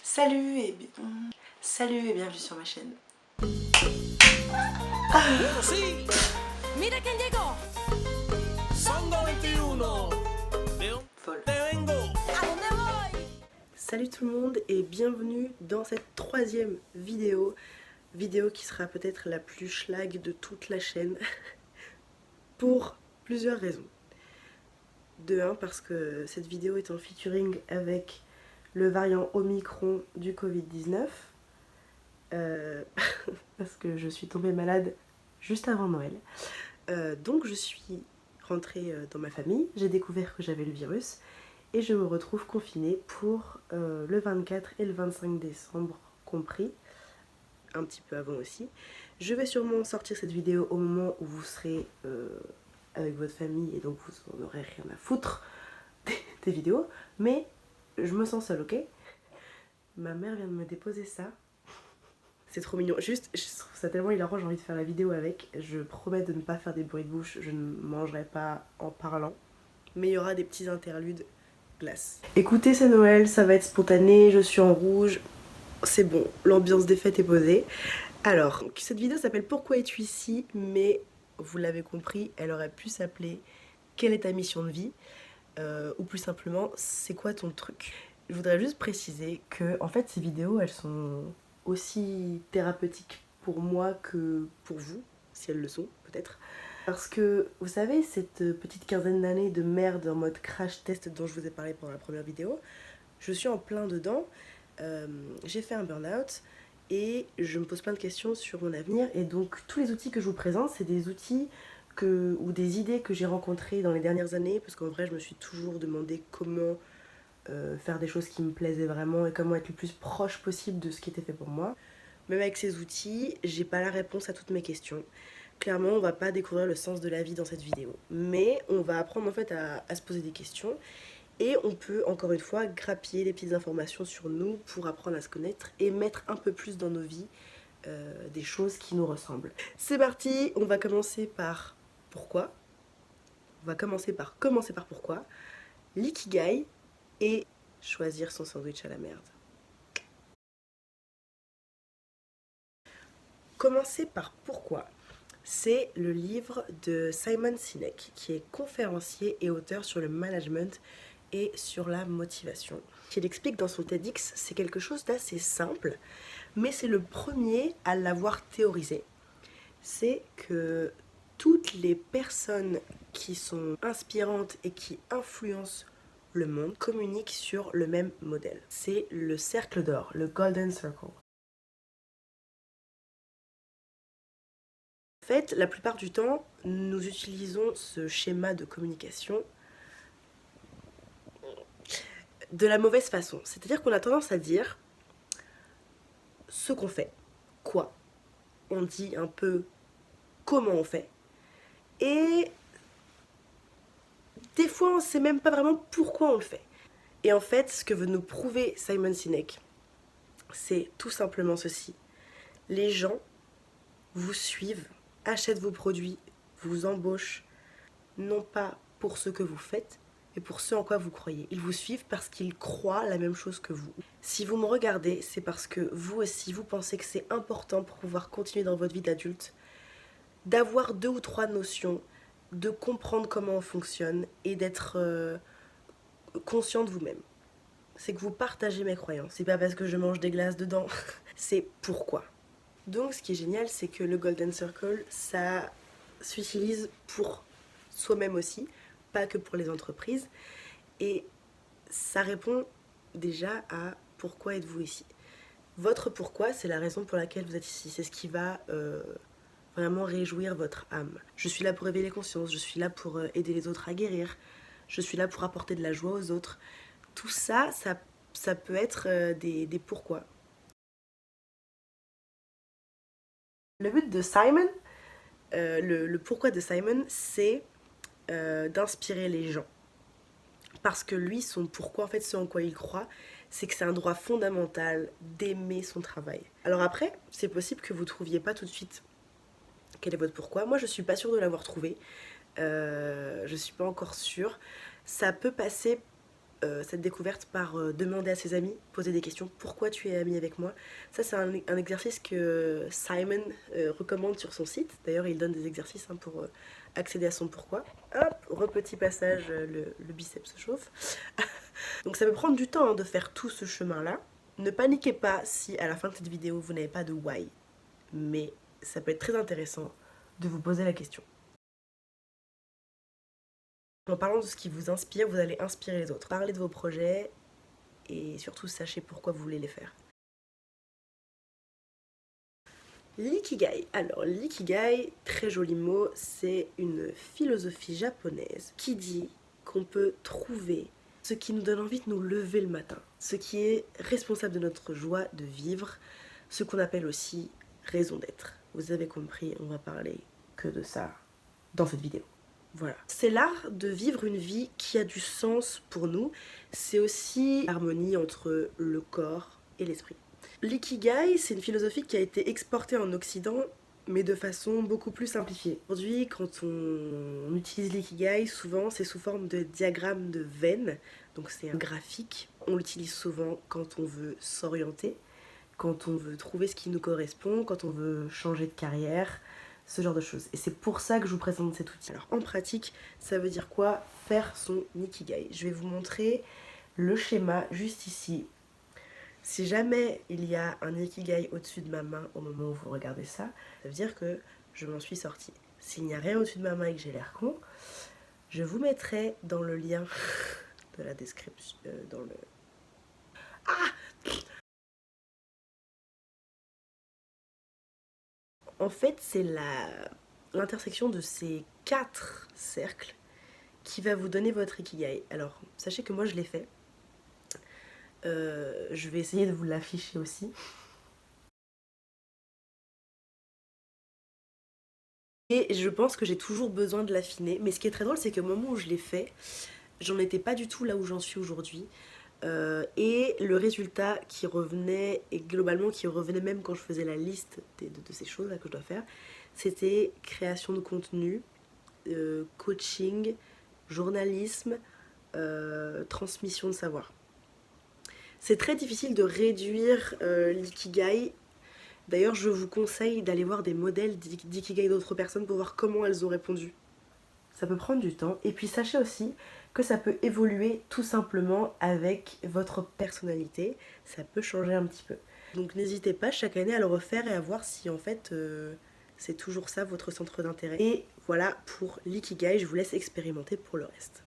Salut et bienvenue sur ma chaîne. Sí, Mira quién llegó. son 21. Folle. Te vengo. ¿A dónde voy? Salut tout le monde et bienvenue dans cette troisième vidéo qui sera peut-être la plus schlag de toute la chaîne pour plusieurs raisons. De un, parce que cette vidéo est en featuring avec le variant Omicron du Covid-19 parce que je suis tombée malade juste avant Noël. Donc je suis rentrée dans ma famille, j'ai découvert que j'avais le virus et je me retrouve confinée pour le 24 et le 25 décembre compris, un petit peu avant aussi. Je vais sûrement sortir cette vidéo au moment où vous serez avec votre famille et donc vous n'aurez rien à foutre des vidéos, mais je me sens seule, ok? Ma mère vient de me déposer ça. C'est trop mignon. Juste, je trouve ça tellement hilarant, j'ai envie de faire la vidéo avec. Je promets de ne pas faire des bruits de bouche, je ne mangerai pas en parlant. Mais il y aura des petits interludes glace. Écoutez, c'est Noël, ça va être spontané, je suis en rouge. C'est bon, l'ambiance des fêtes est posée. Alors, cette vidéo s'appelle Pourquoi es-tu ici? Mais vous l'avez compris, elle aurait pu s'appeler Quelle est ta mission de vie? Ou plus simplement, c'est quoi ton truc? Je voudrais juste préciser que en fait ces vidéos elles sont aussi thérapeutiques pour moi que pour vous, si elles le sont peut-être. Parce que vous savez, cette petite quinzaine d'années de merde en mode crash test dont je vous ai parlé pendant la première vidéo, je suis en plein dedans. J'ai fait un burn-out et je me pose plein de questions sur mon avenir. Et donc tous les outils que je vous présente, c'est des outils ou des idées que j'ai rencontrées dans les dernières années. Parce qu'en vrai, je me suis toujours demandé comment faire des choses qui me plaisaient vraiment et comment être le plus proche possible de ce qui était fait pour moi. Même avec ces outils, j'ai pas la réponse à toutes mes questions. Clairement, on va pas découvrir le sens de la vie dans cette vidéo, mais on va apprendre en fait à se poser des questions et on peut encore une fois grappiller des petites informations sur nous pour apprendre à se connaître et mettre un peu plus dans nos vies des choses qui nous ressemblent. C'est parti, on va commencer par pourquoi. On va commencer par pourquoi, l'ikigai et choisir son sandwich à la merde. Commencer par pourquoi. C'est le livre de Simon Sinek, qui est conférencier et auteur sur le management et sur la motivation. Qu'il explique dans son TEDx, c'est quelque chose d'assez simple, mais c'est le premier à l'avoir théorisé. C'est que toutes les personnes qui sont inspirantes et qui influencent le monde communiquent sur le même modèle. C'est le cercle d'or, le Golden Circle. En fait, la plupart du temps, nous utilisons ce schéma de communication de la mauvaise façon. C'est-à-dire qu'on a tendance à dire ce qu'on fait, quoi. On dit un peu comment on fait. Et des fois, on ne sait même pas vraiment pourquoi on le fait. Et en fait, ce que veut nous prouver Simon Sinek, c'est tout simplement ceci. Les gens vous suivent, achètent vos produits, vous embauchent, non pas pour ce que vous faites, mais pour ce en quoi vous croyez. Ils vous suivent parce qu'ils croient la même chose que vous. Si vous me regardez, c'est parce que vous aussi, vous pensez que c'est important pour pouvoir continuer dans votre vie d'adulte, d'avoir 2 ou 3 notions, de comprendre comment on fonctionne et d'être conscient de vous-même. C'est que vous partagez mes croyances. C'est pas parce que je mange des glaces dedans, c'est pourquoi. Donc ce qui est génial, c'est que le Golden Circle, ça s'utilise pour soi-même aussi, pas que pour les entreprises. Et ça répond déjà à pourquoi êtes-vous ici. Votre pourquoi, c'est la raison pour laquelle vous êtes ici. C'est ce qui va vraiment réjouir votre âme. Je suis là pour éveiller les consciences, je suis là pour aider les autres à guérir, je suis là pour apporter de la joie aux autres. Tout ça, ça peut être des pourquoi. Le but de Simon, le pourquoi de Simon, c'est d'inspirer les gens. Parce que lui, son pourquoi, en fait, ce en quoi il croit, c'est que c'est un droit fondamental d'aimer son travail. Alors après, c'est possible que vous ne trouviez pas tout de suite quel est votre pourquoi. Moi, je suis pas sûre de l'avoir trouvé. Je suis pas encore sûre. Ça peut passer cette découverte par demander à ses amis, poser des questions. Pourquoi tu es ami avec moi? Ça, c'est un exercice que Simon recommande sur son site. D'ailleurs, il donne des exercices pour accéder à son pourquoi. Hop, petit passage, le biceps se chauffe. Donc ça peut prendre du temps de faire tout ce chemin-là. Ne paniquez pas si à la fin de cette vidéo, vous n'avez pas de why. Mais ça peut être très intéressant de vous poser la question. En parlant de ce qui vous inspire, vous allez inspirer les autres. Parlez de vos projets et surtout sachez pourquoi vous voulez les faire. L'ikigai. Alors l'ikigai, très joli mot, c'est une philosophie japonaise qui dit qu'on peut trouver ce qui nous donne envie de nous lever le matin, ce qui est responsable de notre joie de vivre, ce qu'on appelle aussi raison d'être. Vous avez compris, on va parler que de ça dans cette vidéo. Voilà. C'est l'art de vivre une vie qui a du sens pour nous. C'est aussi l'harmonie entre le corps et l'esprit. L'ikigai, c'est une philosophie qui a été exportée en Occident, mais de façon beaucoup plus simplifiée. Aujourd'hui, quand on utilise l'ikigai, souvent c'est sous forme de diagramme de veine. Donc c'est un graphique. On l'utilise souvent quand on veut s'orienter, quand on veut trouver ce qui nous correspond, quand on veut changer de carrière, ce genre de choses. Et c'est pour ça que je vous présente cet outil. Alors en pratique, ça veut dire quoi? Faire son ikigai. Je vais vous montrer le schéma juste ici. Si jamais il y a un ikigai au-dessus de ma main au moment où vous regardez ça, ça veut dire que je m'en suis sortie. S'il n'y a rien au-dessus de ma main et que j'ai l'air con, je vous mettrai dans le lien de la description, dans le... En fait, c'est l'intersection de ces 4 cercles qui va vous donner votre ikigai. Alors, sachez que moi je l'ai fait. Je vais essayer de vous l'afficher aussi. Et je pense que j'ai toujours besoin de l'affiner. Mais ce qui est très drôle, c'est qu'au moment où je l'ai fait, j'en étais pas du tout là où j'en suis aujourd'hui. Et le résultat qui revenait, et globalement qui revenait même quand je faisais la liste de ces choses là que je dois faire, c'était création de contenu, coaching, journalisme, transmission de savoir. C'est très difficile de réduire l'ikigai. D'ailleurs, je vous conseille d'aller voir des modèles d'ikigai d'autres personnes pour voir comment elles ont répondu. Ça peut prendre du temps. Et puis sachez aussi que ça peut évoluer tout simplement avec votre personnalité. Ça peut changer un petit peu. Donc n'hésitez pas chaque année à le refaire et à voir si en fait c'est toujours ça votre centre d'intérêt. Et voilà pour l'ikigai, je vous laisse expérimenter pour le reste.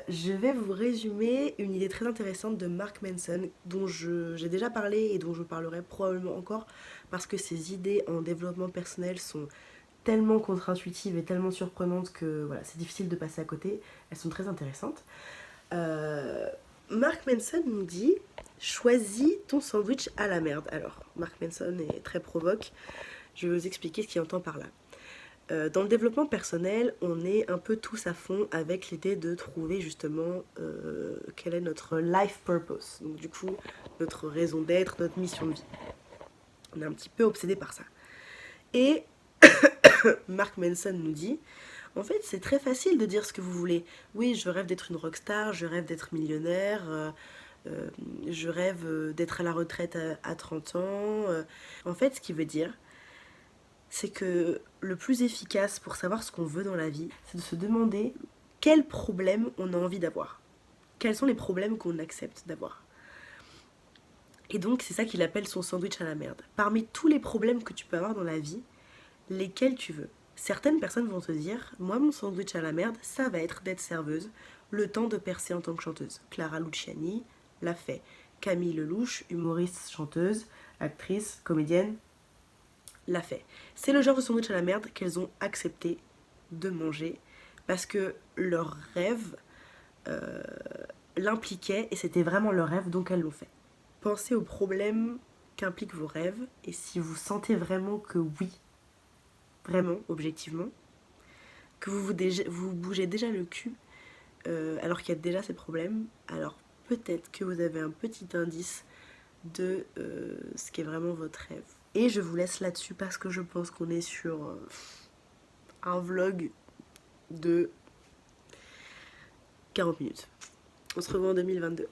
Je vais vous résumer une idée très intéressante de Mark Manson dont j'ai déjà parlé et dont je parlerai probablement encore parce que ses idées en développement personnel sont tellement contre-intuitives et tellement surprenantes que voilà, c'est difficile de passer à côté. Elles sont très intéressantes. Mark Manson nous dit « Choisis ton sandwich à la merde ». Alors, Mark Manson est très provoque. Je vais vous expliquer ce qu'il entend par là. Dans le développement personnel, on est un peu tous à fond avec l'idée de trouver justement quel est notre life purpose. Donc du coup, notre raison d'être, notre mission de vie. On est un petit peu obsédé par ça. Et Mark Manson nous dit, en fait, c'est très facile de dire ce que vous voulez. Oui, je rêve d'être une rockstar, je rêve d'être millionnaire, je rêve d'être à la retraite à 30 ans. En fait, ce qui veut dire, c'est que le plus efficace pour savoir ce qu'on veut dans la vie, c'est de se demander quels problèmes on a envie d'avoir. Quels sont les problèmes qu'on accepte d'avoir. Et donc, c'est ça qu'il appelle son sandwich à la merde. Parmi tous les problèmes que tu peux avoir dans la vie, lesquels tu veux. Certaines personnes vont te dire, moi mon sandwich à la merde, ça va être d'être serveuse, le temps de percer en tant que chanteuse. Clara Luciani l'a fait. Camille Lelouch, humoriste, chanteuse, actrice, comédienne, l'a fait. C'est le genre de sandwich à la merde qu'elles ont accepté de manger parce que leur rêve l'impliquait et c'était vraiment leur rêve, donc elles l'ont fait. Pensez aux problèmes qu'impliquent vos rêves et si vous sentez vraiment que oui, vraiment, objectivement, que vous bougez déjà le cul alors qu'il y a déjà ces problèmes, alors peut-être que vous avez un petit indice de ce qui est vraiment votre rêve. Et je vous laisse là-dessus parce que je pense qu'on est sur un vlog de 40 minutes. On se revoit en 2022.